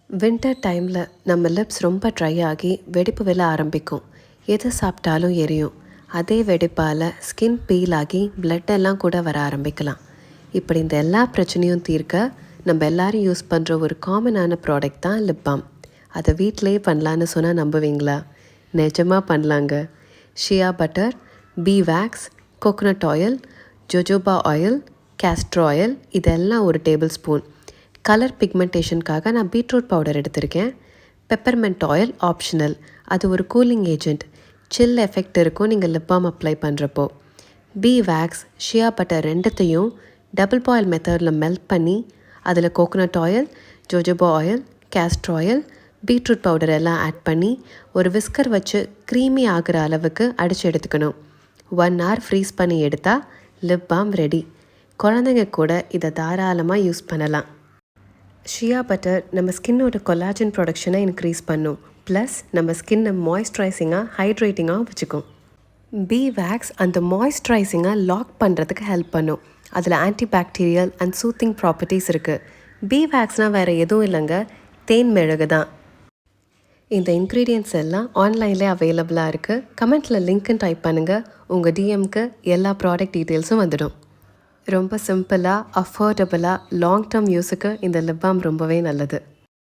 Winter டைமில் நம்ம lips ரொம்ப ட்ரை ஆகி வெடிப்பு விழ ஆரம்பிக்கும். எது சாப்பிட்டாலும் எரியும். அதே வெடிப்பால் ஸ்கின் பீல் ஆகி blood எல்லாம் கூட வர ஆரம்பிக்கலாம். இப்படி இந்த எல்லா பிரச்சனையும் தீர்க்க நம்ம எல்லாரும் யூஸ் பண்ணுற ஒரு காமனான ப்ராடக்ட் தான் லிப் பாம். அதை வீட்டிலேயே பண்ணலான்னு சொன்னால் நம்புவீங்களா? நிஜமாக பண்ணலாங்க. Shea butter, bee wax, coconut oil, jojoba oil, castor oil இதெல்லாம் ஒரு டேபிள் ஸ்பூன். கலர் பிக்மெண்டேஷனுக்காக நான் பீட்ரூட் பவுடர் எடுத்திருக்கேன். பெப்பர்மெண்ட் ஆயில் ஆப்ஷனல், அது ஒரு கூலிங் ஏஜெண்ட். சில் எஃபெக்ட் இருக்கும் நீங்கள் லிப் பாம் அப்ளை பண்ணுறப்போ. பீ வேக்ஸ், ஷியா பட்டர் ரெண்டுத்தையும் டபுள் பாயில் மெத்தடில் மெல்ட் பண்ணி அதில் coconut oil, jojoba oil, castor oil, beetroot powder எல்லாம் ஆட் பண்ணி ஒரு விஸ்கர் வச்சு க்ரீமி ஆகிற அளவுக்கு அடித்து எடுத்துக்கணும். 1 hour ஃப்ரீஸ் பண்ணி எடுத்தால் லிப் பாம் ரெடி. குழந்தைங்க கூட இதை தாராளமாக யூஸ் பண்ணலாம். ஷியா பட்டர் நம்ம ஸ்கின்னோட கொலாஜன் ப்ரொடக்ஷனை இன்க்ரீஸ் பண்ணும். ப்ளஸ் நம்ம ஸ்கின்னை மாய்ஸ்சரைசிங்காக ஹைட்ரேட்டிங்காக வச்சுக்கும். பீ வேக்ஸ் அந்த மாய்ஸ்சரைசிங்காக லாக் பண்ணுறதுக்கு ஹெல்ப் பண்ணும். அதில் ஆன்டிபாக்டீரியல் அண்ட் சூத்திங் ப்ராப்பர்ட்டிஸ் இருக்குது. பீ வேக்ஸ்னால் வேறு எதுவும் இல்லைங்க, தேன் மெழுகு தான். இந்த இன்க்ரீடியன்ட்ஸ் எல்லாம் ஆன்லைனில் அவைலபிளாக இருக்குது. கமெண்ட்டில் லிங்க்குன்னு டைப் பண்ணுங்கள். உங்கள் டிஎம்க்கு எல்லா ப்ராடக்ட் டீட்டெயில்ஸும் வந்துடும். ரொம்ப சிம்பிளாக, அஃபோர்டபுளாக, லாங் டேர்ம் யூஸுக்கு இந்த லிப் பாம் ரொம்பவே நல்லது.